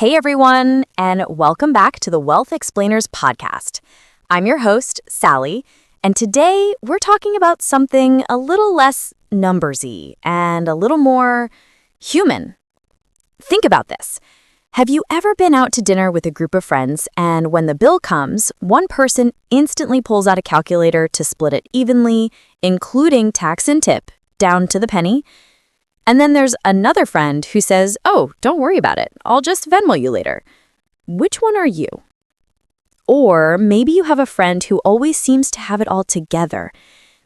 Hey everyone, and welcome back to the Wealth Explainers Podcast. I'm your host, Sally, and today we're talking about something a little less numbersy and a little more human. Think about this. Have you ever been out to dinner with a group of friends, and when the bill comes, one person instantly pulls out a calculator to split it evenly, including tax and tip, down to the penny? And then there's another friend who says, "Oh, don't worry about it. I'll just Venmo you later." Which one are you? Or maybe you have a friend who always seems to have it all together.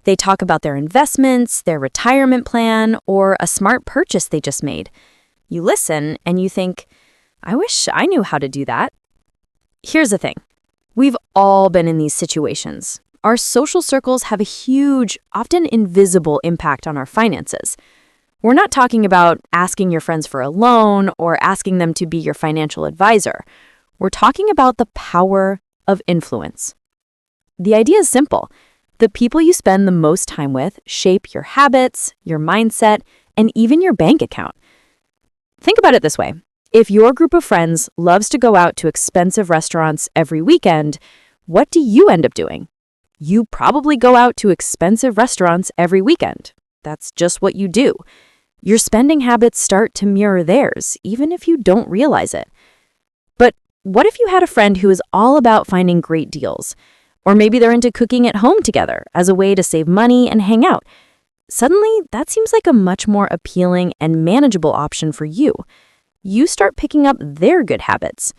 They talk about their investments, their retirement plan, or a smart purchase they just made. You listen and you think, "I wish I knew how to do that." Here's the thing. We've all been in these situations. Our social circles have a huge, often invisible impact on our finances. We're not talking about asking your friends for a loan or asking them to be your financial advisor. We're talking about the power of influence. The idea is simple. The people you spend the most time with shape your habits, your mindset, and even your bank account. Think about it this way. If your group of friends loves to go out to expensive restaurants every weekend, what do you end up doing? You probably go out to expensive restaurants every weekend. That's just what you do. Your spending habits start to mirror theirs, even if you don't realize it. But what if you had a friend who is all about finding great deals? Or maybe they're into cooking at home together as a way to save money and hang out. Suddenly, that seems like a much more appealing and manageable option for you. You start picking up their good habits.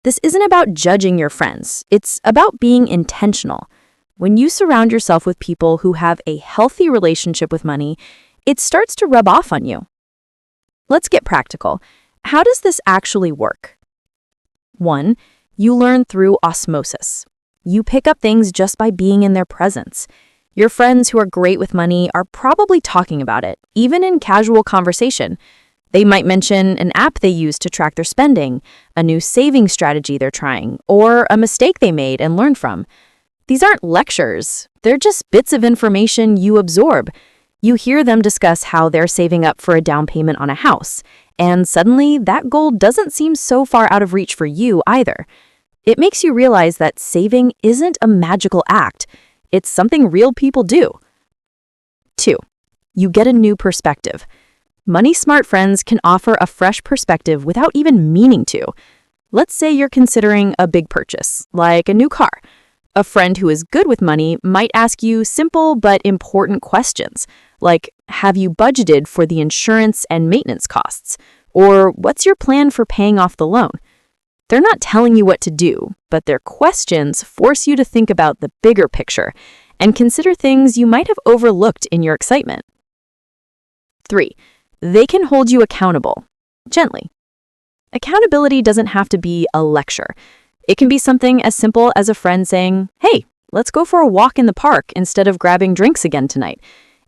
This isn't about judging your friends. It's about being intentional. When you surround yourself with people who have a healthy relationship with money, it starts to rub off on you. Let's get practical. How does this actually work? 1, you learn through osmosis. You pick up things just by being in their presence. Your friends who are great with money are probably talking about it, even in casual conversation. They might mention an app they use to track their spending, a new saving strategy they're trying, or a mistake they made and learned from. These aren't lectures. They're just bits of information you absorb. You hear them discuss how they're saving up for a down payment on a house, and suddenly that goal doesn't seem so far out of reach for you either. It makes you realize that saving isn't a magical act. It's something real people do. 2, you get a new perspective. Money-smart friends can offer a fresh perspective without even meaning to. Let's say you're considering a big purchase, like a new car. A friend who is good with money might ask you simple but important questions, like, have you budgeted for the insurance and maintenance costs? Or what's your plan for paying off the loan? They're not telling you what to do, but their questions force you to think about the bigger picture and consider things you might have overlooked in your excitement. 3, they can hold you accountable, gently. Accountability doesn't have to be a lecture. It can be something as simple as a friend saying, "Hey, let's go for a walk in the park instead of grabbing drinks again tonight.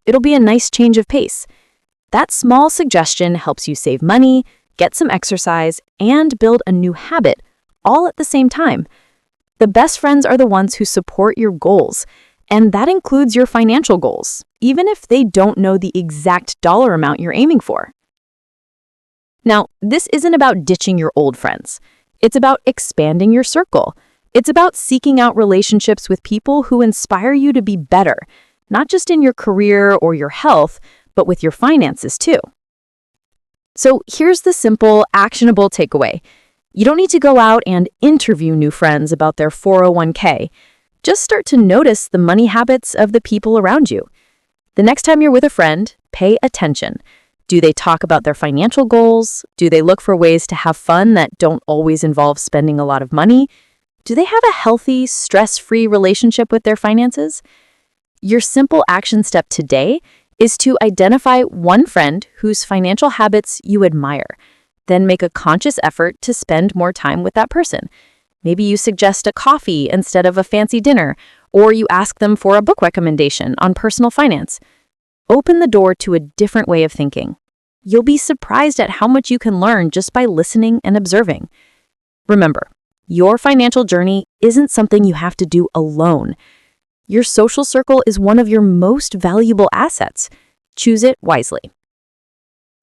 It'll be a nice change of pace." That small suggestion helps you save money, get some exercise, and build a new habit, all at the same time. The best friends are the ones who support your goals, and that includes your financial goals, even if they don't know the exact dollar amount you're aiming for. Now, this isn't about ditching your old friends. It's about expanding your circle. It's about seeking out relationships with people who inspire you to be better, not just in your career or your health, but with your finances too. So here's the simple, actionable takeaway. You don't need to go out and interview new friends about their 401k. Just start to notice the money habits of the people around you. The next time you're with a friend, pay attention. Do they talk about their financial goals? Do they look for ways to have fun that don't always involve spending a lot of money? Do they have a healthy, stress-free relationship with their finances? Your simple action step today is to identify one friend whose financial habits you admire. Then make a conscious effort to spend more time with that person. Maybe you suggest a coffee instead of a fancy dinner, or you ask them for a book recommendation on personal finance. Open the door to a different way of thinking. You'll be surprised at how much you can learn just by listening and observing. Remember, your financial journey isn't something you have to do alone. Your social circle is one of your most valuable assets. Choose it wisely.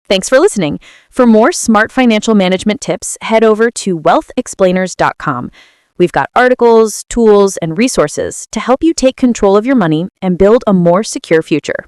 Thanks for listening. For more smart financial management tips, head over to WealthExplainers.com. We've got articles, tools, and resources to help you take control of your money and build a more secure future.